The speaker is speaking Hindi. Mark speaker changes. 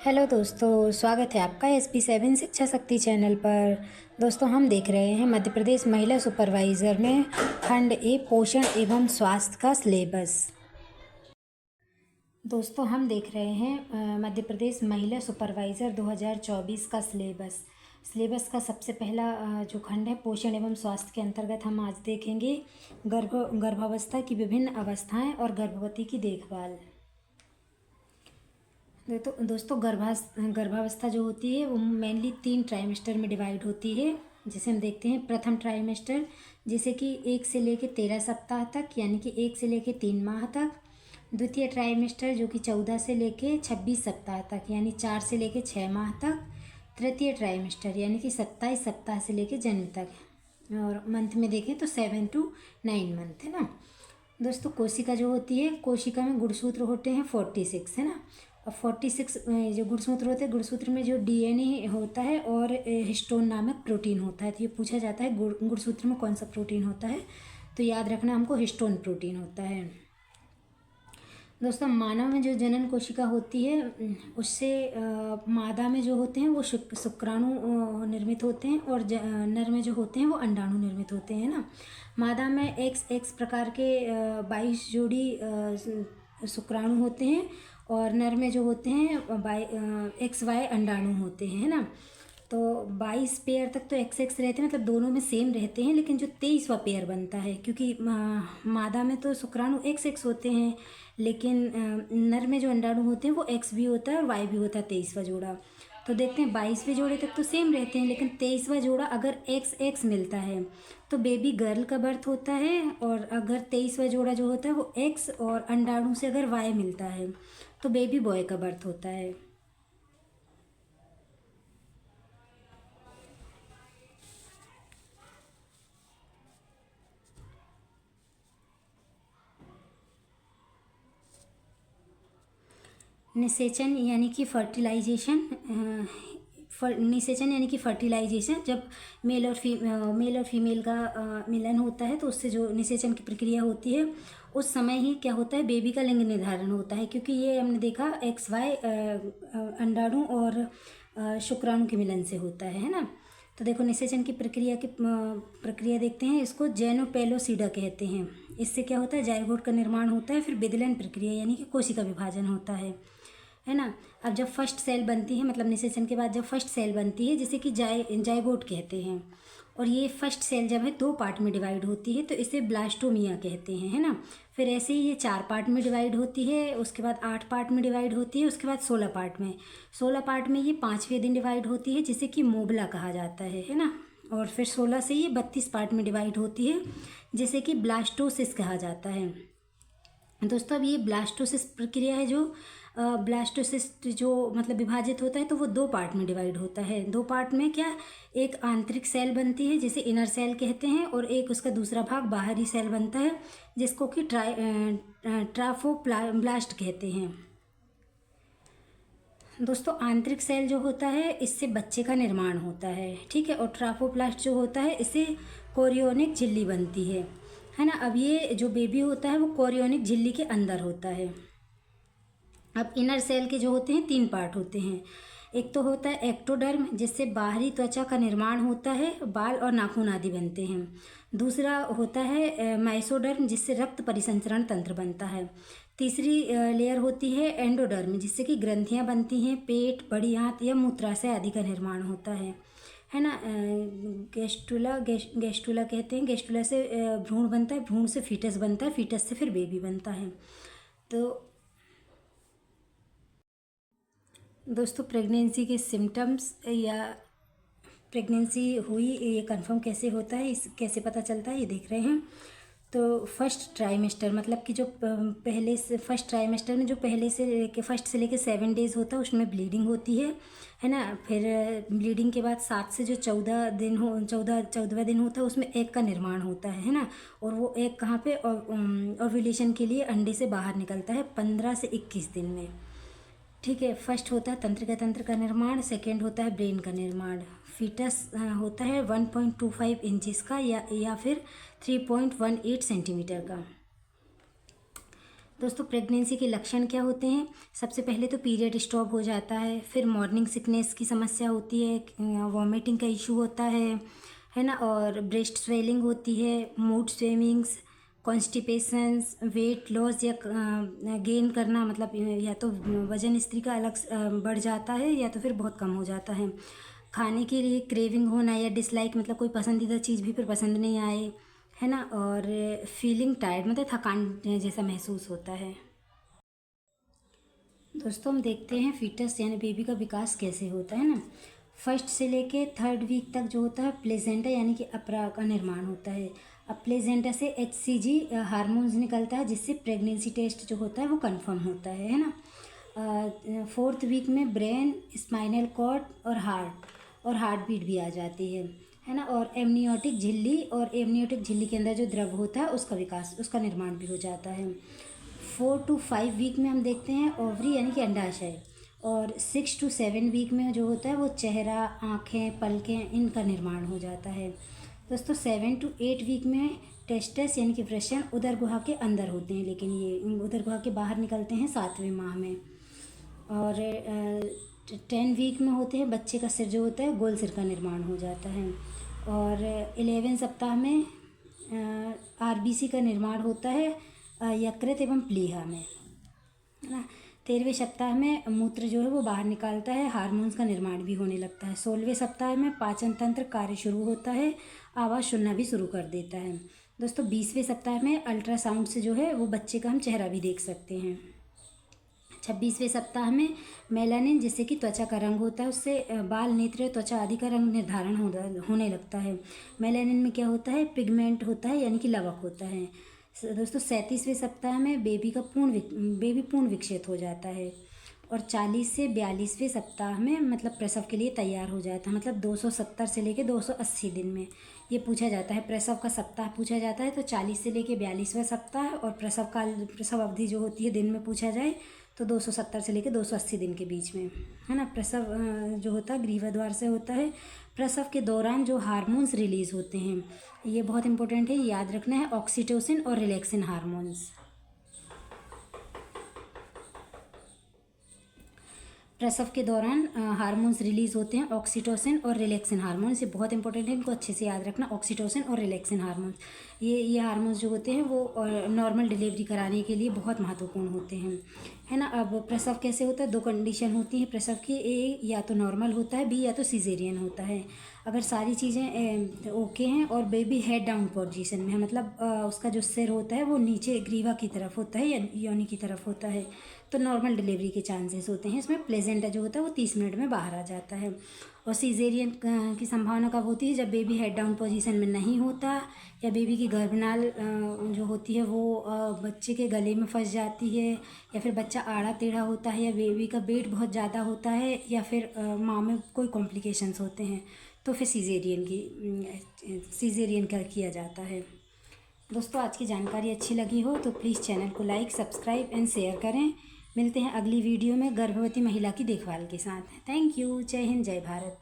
Speaker 1: हेलो दोस्तों, स्वागत है आपका SP7 शिक्षा शक्ति चैनल पर। दोस्तों, हम देख रहे हैं मध्य प्रदेश महिला सुपरवाइज़र में खंड ए पोषण एवं स्वास्थ्य का सिलेबस। दोस्तों, हम देख रहे हैं मध्य प्रदेश महिला सुपरवाइज़र 2024 का सिलेबस का सबसे पहला जो खंड है पोषण एवं स्वास्थ्य के अंतर्गत हम आज देखेंगे गर्भावस्था की विभिन्न अवस्थाएं और गर्भवती की देखभाल। तो दोस्तों, गर्भावस्था जो होती है वो मेनली 3 ट्राइमेस्टर में डिवाइड होती है। जैसे हम देखते हैं प्रथम ट्राइमेस्टर, जैसे कि 1 से लेकर 13 सप्ताह तक, यानी कि 1 से लेकर 3 माह तक। द्वितीय ट्राइमेस्टर जो कि 14 से लेकर 26 सप्ताह तक, यानी 4 से लेकर 6 माह तक। तृतीय ट्राइमेस्टर यानी कि 27 सप्ताह से लेकर जन्म तक, और मंथ में देखें तो 7 to 9 मंथ, है ना। दोस्तों, कोशिका जो होती है, कोशिका में गुणसूत्र होते हैं 46, है ना। और 46 जो गुणसूत्र होते हैं, गुणसूत्र में जो DNA होता है और हिस्टोन नामक प्रोटीन होता है। तो ये पूछा जाता है गुणसूत्र में कौन सा प्रोटीन होता है, तो याद रखना हमको हिस्टोन प्रोटीन होता है। दोस्तों, मानव में जो जनन कोशिका होती है उससे मादा में जो होते हैं वो शुक्राणु निर्मित होते हैं, और नर में जो होते हैं वो अंडाणु निर्मित होते हैं ना। मादा में एक्स प्रकार के 22 जोड़ी शुक्राणु होते हैं, और नर में जो होते हैं XY अंडाणु होते हैं, है ना। तो 22 पेयर तक तो XX रहते हैं, मतलब दोनों में सेम रहते हैं, लेकिन जो 23वां पेयर बनता है, क्योंकि मादा में तो शुक्राणु XX होते हैं, लेकिन नर में जो अंडाणु होते हैं वो X भी होता है और Y भी होता है, 23वां जोड़ा। तो देखते हैं 22वें जोड़े तक तो सेम रहते हैं, लेकिन 23वां जोड़ा अगर XX मिलता है तो बेबी गर्ल का बर्थ होता है, और अगर 23वां जोड़ा जो होता है वो X और अंडाणु से अगर Y मिलता है तो बेबी बॉय का बर्थ होता है। निषेचन यानी कि फर्टिलाइजेशन, निषेचन यानी कि फर्टिलाइजेशन, जब मेल और फीमेल का मिलन होता है तो उससे जो निषेचन की प्रक्रिया होती है उस समय ही क्या होता है, बेबी का लिंग निर्धारण होता है, क्योंकि ये हमने देखा XY अंडाणु और शुक्राणु के मिलन से होता है ना। तो देखो, निषेचन की प्रक्रिया देखते हैं, इसको जेनोपेलोसीडा कहते हैं। इससे क्या होता है, जायगोट का निर्माण होता है, फिर विदलन प्रक्रिया यानी कि कोशिका विभाजन होता है ना। अब जब फर्स्ट सेल बनती है, मतलब निषेचन के बाद जब फर्स्ट सेल बनती है, जिसे कि जायगोट कहते हैं, और ये फर्स्ट सेल जब है 2 पार्ट में डिवाइड होती है तो इसे ब्लास्टोमिया कहते हैं, है ना। फिर ऐसे ही ये 4 पार्ट में डिवाइड होती है, उसके बाद 8 पार्ट में डिवाइड होती है, उसके बाद 16 पार्ट में ये 5वें दिन डिवाइड होती है, जिसे कि मोबला कहा जाता है ना। और फिर 16 से ये 32 पार्ट में डिवाइड होती है, जिसे कि ब्लास्टोसिस कहा जाता है। दोस्तों, अब ये ब्लास्टोसिस प्रक्रिया है, जो ब्लास्टोसिस जो मतलब विभाजित होता है तो वो 2 पार्ट में डिवाइड होता है। 2 पार्ट में क्या, एक आंतरिक सेल बनती है जिसे इनर सेल कहते हैं, और एक उसका दूसरा भाग बाहरी सेल बनता है जिसको कि ट्राफोब्लास्ट कहते हैं। दोस्तों, आंतरिक सेल जो होता है इससे बच्चे का निर्माण होता है, ठीक है, और ट्राफोब्लास्ट जो होता है इससे कोरियोनिक झिल्ली बनती है ना। अब ये जो बेबी होता है वो कोरियोनिक झिल्ली के अंदर होता है। अब इनर सेल के जो होते हैं 3 पार्ट होते हैं। एक तो होता है एक्टोडर्म, जिससे बाहरी त्वचा का निर्माण होता है, बाल और नाखून आदि बनते हैं। दूसरा होता है मेसोडर्म, जिससे रक्त परिसंचरण तंत्र बनता है। तीसरी लेयर होती है एंडोडर्म, जिससे कि ग्रंथियां बनती हैं, पेट, बड़ी आंत या मूत्राशय आदि का निर्माण होता है ना। गेस्टुला कहते हैं, गेस्टुला से भ्रूण बनता है, भ्रूण से फीटस बनता है, फीटस से फिर बेबी बनता है। तो दोस्तों, प्रेगनेंसी के सिम्टम्स या प्रेगनेंसी हुई ये कंफर्म कैसे होता है, इस कैसे पता चलता है, ये देख रहे हैं। तो फर्स्ट ट्राइमेस्टर मतलब कि जो पहले से फर्स्ट ट्राइमेस्टर में जो पहले से लेके फर्स्ट से लेके 7 डेज़ होता है उसमें ब्लीडिंग होती है ना। फिर ब्लीडिंग के बाद 7 से जो 14वां दिन होता है उसमें एग का निर्माण होता है ना। और वो एग कहाँ पे, ओव्यूलेशन के लिए अंडे से बाहर निकलता है 15 से 21 दिन में, ठीक है। फर्स्ट होता है तंत्र का निर्माण, सेकेंड होता है ब्रेन का निर्माण। फीटस होता है 1.25 इंचेस का या फिर 3.18 सेंटीमीटर का। दोस्तों प्रेगनेंसी के लक्षण क्या होते हैं? सबसे पहले तो पीरियड स्टॉप हो जाता है, फिर मॉर्निंग सिकनेस की समस्या होती है, वॉमिटिंग का इशू होता है ना, और ब्रेस्ट स्वेलिंग होती है, मूड स्विंग्स, कॉन्स्टिपेशंस, वेट लॉस या गेन करना, मतलब या तो वजन स्त्री का अलग बढ़ जाता है या तो फिर बहुत कम हो जाता है। खाने के लिए क्रेविंग होना या डिसलाइक, मतलब कोई पसंदीदा चीज़ भी फिर पसंद नहीं आए, है ना, और फीलिंग टायर्ड, मतलब थकान जैसा महसूस होता है। दोस्तों हम देखते हैं फीटस यानी बेबी का विकास कैसे होता है ना। फर्स्ट से लेके थर्ड वीक तक जो होता है प्लेजेंटा यानी कि अपरा का निर्माण होता है। अब प्लेजेंटा से HCG हार्मोन्स निकलता है, जिससे प्रेगनेंसी टेस्ट जो होता है वो कंफर्म होता है ना। फोर्थ वीक में ब्रेन, स्पाइनल कॉर्ड और हार्ट बीट भी आ जाती है ना, और एमनियोटिक झिल्ली के अंदर जो द्रव होता है उसका निर्माण भी हो जाता है। 4 to 5 वीक में हम देखते हैं ओवरी यानी कि अंडाशय, और 6 to 7 वीक में जो होता है वो चेहरा, आँखें, पलकें, इनका निर्माण हो जाता है। दोस्तों 7 to 8 वीक में टेस्टस यानी कि वृषण उदर गुहा के अंदर होते हैं, लेकिन ये उदर गुहा के बाहर निकलते हैं 7वें माह में। और 10 वीक में होते हैं बच्चे का सिर जो होता है गोल सिर का निर्माण हो जाता है। और 11 सप्ताह में RBC का निर्माण होता है यकृत एवं प्लीहा में, है ना। 13वें सप्ताह में मूत्र जो है वो बाहर निकालता है, हार्मोन्स का निर्माण भी होने लगता है। 16वें सप्ताह में पाचन तंत्र कार्य शुरू होता है, आवाज़ सुनना भी शुरू कर देता है। दोस्तों 20वें सप्ताह में अल्ट्रासाउंड से जो है वो बच्चे का हम चेहरा भी देख सकते हैं। 26वें सप्ताह में मेलानिन, जिससे कि त्वचा का रंग होता है, उससे बाल, नेत्र, त्वचा आदि का रंग निर्धारण होने लगता है। मेलानिन में क्या होता है? पिगमेंट होता है यानी कि लवक होता है। दोस्तों 37वें सप्ताह में बेबी पूर्ण विकसित हो जाता है, और 40 से 42वें सप्ताह में मतलब प्रसव के लिए तैयार हो जाता है। मतलब 270 से लेके 280 दिन में ये पूछा जाता है, प्रसव का सप्ताह पूछा जाता है तो 40 से लेके 42वां सप्ताह, और प्रसव अवधि जो होती है दिन में पूछा जाए तो 270 से लेके 280 दिन के बीच में, है ना। प्रसव जो होता है ग्रीवाद्वार से होता है। प्रसव के दौरान जो हार्मोन्स रिलीज़ होते हैं ये बहुत इंपॉर्टेंट है, याद रखना है, ऑक्सीटोसिन और रिलैक्सिन हार्मोन्स। प्रसव के दौरान हार्मोन्स रिलीज होते हैं, ऑक्सीटोसिन और रिलैक्सिन हार्मोन्स। ये बहुत इंपॉर्टेंट है, इनको अच्छे से याद रखना, ऑक्सीटोसिन और रिलैक्सिन हार्मोन्स। ये हार्मोन्स जो होते हैं वो नॉर्मल डिलीवरी कराने के लिए बहुत महत्वपूर्ण होते हैं, है ना। अब प्रसव कैसे होता है? 2 कंडीशन होती हैं प्रसव की, ए या तो नॉर्मल होता है, बी या तो सीजेरियन होता है। अगर सारी चीज़ें ओके हैं और बेबी हेड डाउन पोजीशन में है, मतलब उसका जो सिर होता है वो नीचे ग्रीवा की तरफ होता है या योनि की तरफ होता है, तो नॉर्मल डिलीवरी के चांसेस होते हैं। इसमें प्लेजेंटा जो होता है वो 30 मिनट में बाहर आ जाता है। और सीजेरियन की संभावना कब होती है? जब बेबी हेड डाउन पोजीशन में नहीं होता, या बेबी की गर्भनाल जो होती है वो बच्चे के गले में फंस जाती है, या फिर बच्चा आड़ा टेढ़ा होता है, या बेबी का वेट बहुत ज़्यादा होता है, या फिर माँ में कोई कॉम्प्लिकेशंस होते हैं, तो फिर सीजेरियन का किया जाता है। दोस्तों आज की जानकारी अच्छी लगी हो तो प्लीज़ चैनल को लाइक, सब्सक्राइब एंड शेयर करें। मिलते हैं अगली वीडियो में गर्भवती महिला की देखभाल के साथ। Thank you. जय हिंद, जय भारत।